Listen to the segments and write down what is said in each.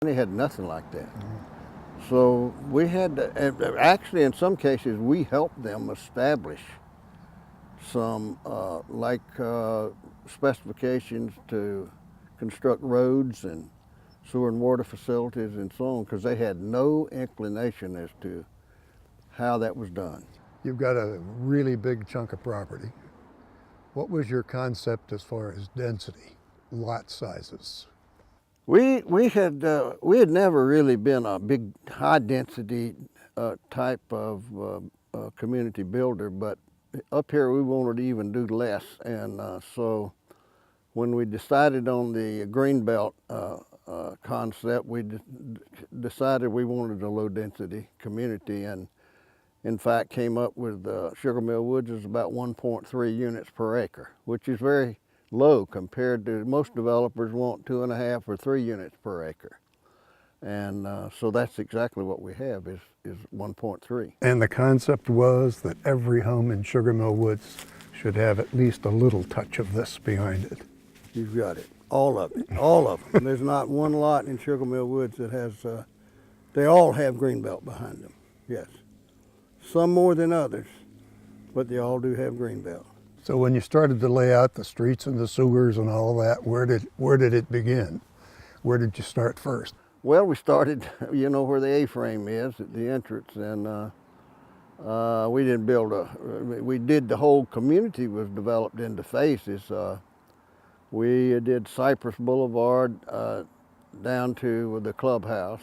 They had nothing like that. So we had to, actually in some cases we helped them establish some specifications to construct roads and sewer and water facilities and so on, because they had no inclination as to how that was done. You've got a really big chunk of property. What was your concept as far as density, lot sizes? We had never really been a big high density type of community builder, but up here we wanted to even do less, and so when we decided on the Greenbelt concept, we decided we wanted a low density community, and in fact came up with Sugar Mill Woods is about 1.3 units per acre, which is very low compared to most developers want 2.5 or 3 units per acre. And so that's exactly what we have is 1.3. And the concept was that every home in Sugar Mill Woods should have at least a little touch of this behind it. You've got it, all of it, all of them. There's not one lot in Sugar Mill Woods that has, they all have Greenbelt behind them, yes. Some more than others, but they all do have Greenbelt. So when you started to lay out the streets and the sewers and all that, where did it begin? Where did you start first? Well, we started, you know, where the A-frame is at the entrance, and we didn't build we did, the whole community was developed into phases. We did Cypress Boulevard down to the clubhouse,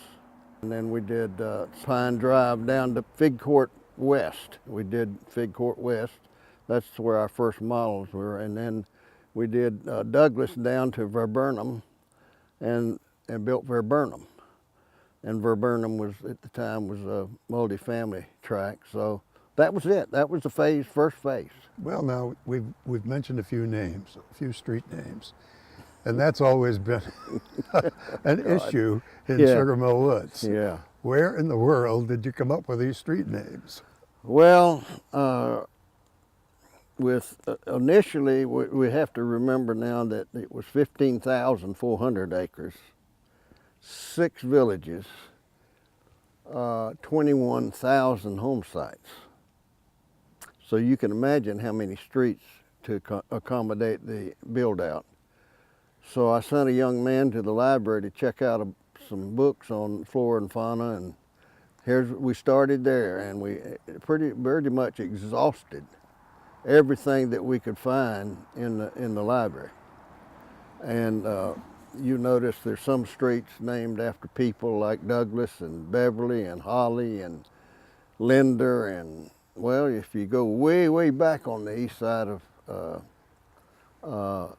and then we did Pine Drive down to Fig Court West. We did Fig Court West. That's where our first models were, and then we did Douglas down to Viburnum, and built Viburnum. And Viburnum was, at the time, was a multi-family tract. So that was it. That was the first phase. Well, now we've mentioned a few names, a few street names, and that's always been an issue in Sugar Mill Woods. Yeah. Where in the world did you come up with these street names? Well, initially, we have to remember now that it was 15,400 acres, 6 villages, 21,000 home sites. So you can imagine how many streets to accommodate the build out. So I sent a young man to the library to check out some books on flora and fauna, and we started there, and we pretty much exhausted everything that we could find in the library. And you notice there's some streets named after people like Douglas and Beverly and Holly and Linder, and well, if you go way, way back on the east side of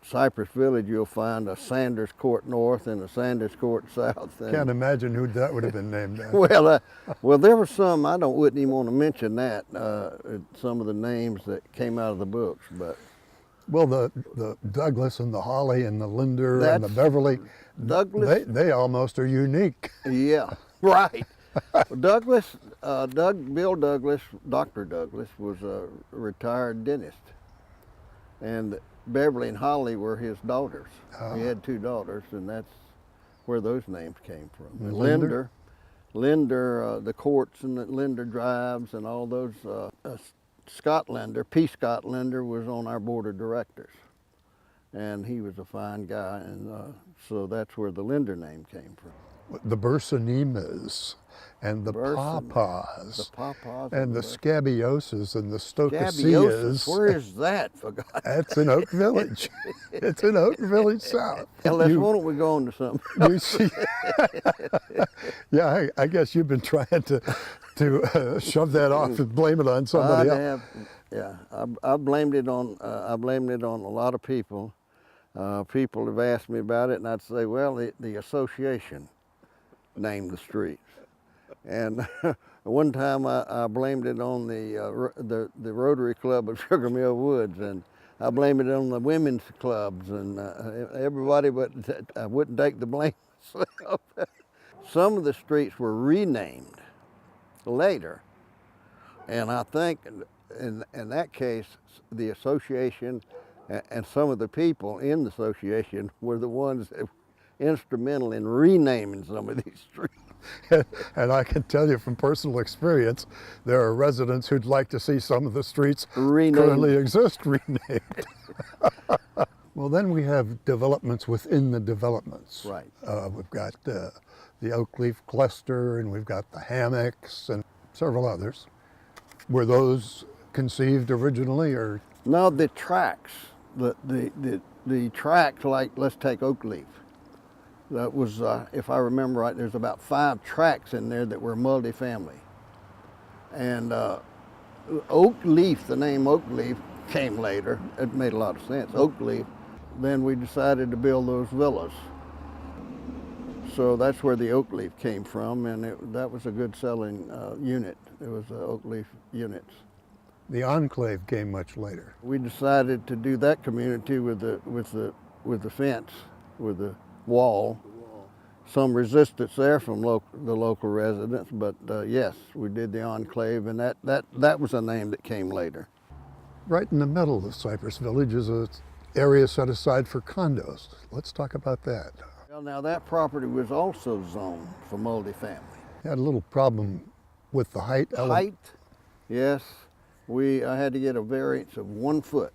Cypress Village, you'll find a Sanders Court North and a Sanders Court South. And can't imagine who that would have been named after. Well, there were some, wouldn't even want to mention that, some of the names that came out of the books, but. Well, the Douglas and the Holly and the Linder and the Beverly, Douglas, they almost are unique. Yeah, right. Douglas, Bill Douglas, Dr. Douglas, was a retired dentist, and Beverly and Holly were his daughters. He had 2 daughters, and that's where those names came from. And Linder, the courts and the Linder drives and all those. Scott Linder, P. Scott Linder, was on our board of directors, and he was a fine guy, and so that's where the Linder name came from. The Bursanimas and the Pawpaws, and the Scabioses and the Stocaceas. Where is that, for God's sake? That's in Oak Village. It's in Oak Village South. Why don't we go on to something? You see, yeah, I guess you've been trying to shove that off and blame it on somebody else. Yeah, I blamed it on a lot of people. People have asked me about it, and I'd say, well, the association named the streets. And one time I blamed it on the Rotary Club of Sugar Mill Woods, and I blamed it on the women's clubs and everybody, but I wouldn't take the blame myself. Some of the streets were renamed later, and I think in that case, the association and some of the people in the association were the ones that instrumental in renaming some of these streets. And I can tell you from personal experience, there are residents who'd like to see some of the streets Renamed. currently exist renamed. Well, then we have developments within the developments. Right. We've got the Oak Leaf Cluster, and we've got the Hammocks, and several others. Were those conceived originally, or? No, the tracks, the tracks, like let's take Oak Leaf. That was, if I remember right, there's about 5 tracks in there that were multifamily. And Oak Leaf, the name Oak Leaf came later. It made a lot of sense, Oak Leaf. Then we decided to build those villas. So that's where the Oak Leaf came from, and that was a good selling unit. It was the Oak Leaf units. The Enclave came much later. We decided to do that community with the fence, with the wall. Some resistance there from the local residents, but yes, we did the Enclave, and that was a name that came later. Right in the middle of Cypress Village is an area set aside for condos. Let's talk about that. Well, now that property was also zoned for multifamily. Had a little problem with the height element. Height, yes. I had to get a variance of 1 foot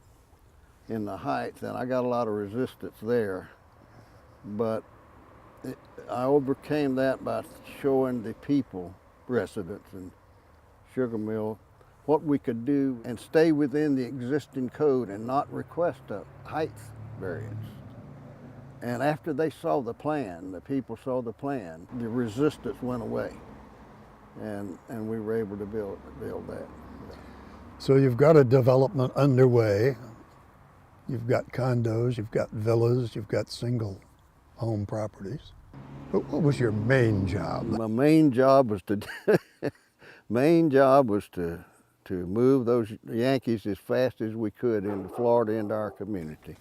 in the height, and I got a lot of resistance there. But I overcame that by showing the people, residents in Sugar Mill, what we could do and stay within the existing code and not request a height variance. And after they saw the plan, the people saw the plan, the resistance went away. And we were able to build that. So you've got a development underway. You've got condos, you've got villas, you've got single home properties. But what was your main job? My main job was to move those Yankees as fast as we could into Florida, into our community,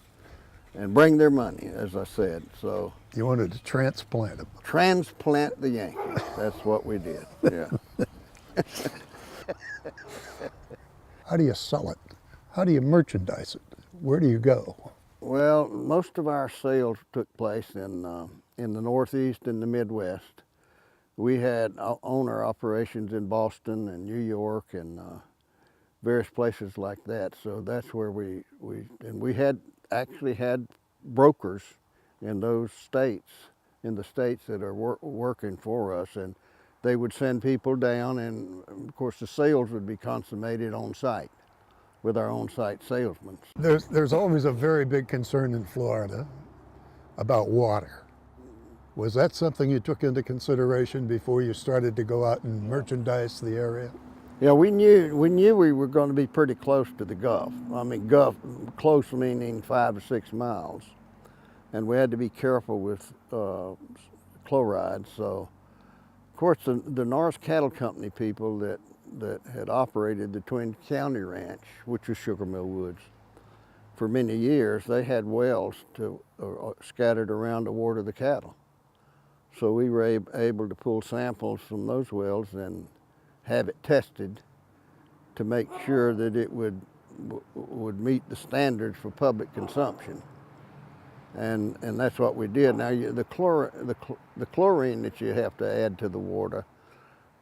and bring their money, as I said. So You wanted to transplant them. transplant the Yankees. That's what we did. Yeah. How do you sell it? How do you merchandise it? Where do you go? Well, most of our sales took place in the Northeast and the Midwest. We had owner operations in Boston and New York and various places like that. So that's where we had actually had brokers in those states, in the states that are working for us, and they would send people down, and of course the sales would be consummated on site with our on-site salesmen. There's always a very big concern in Florida about water. Was that something you took into consideration before you started to go out and merchandise the area? Yeah, we knew we were going to be pretty close to the Gulf. I mean, Gulf, close meaning 5 or 6 miles. And we had to be careful with chloride. So, of course, the Norris Cattle Company people that had operated the Twin County Ranch, which was Sugar Mill Woods, for many years, they had wells scattered around to water the cattle. So we were able to pull samples from those wells and have it tested to make sure that it would meet the standards for public consumption. And that's what we did. Now the chlorine that you have to add to the water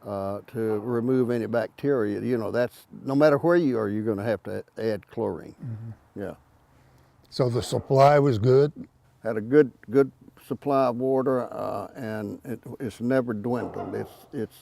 to remove any bacteria, that's no matter where you are, you're going to have to add chlorine. Mm-hmm. Yeah. So the supply was good? Had a good supply of water, and it's never dwindled. It's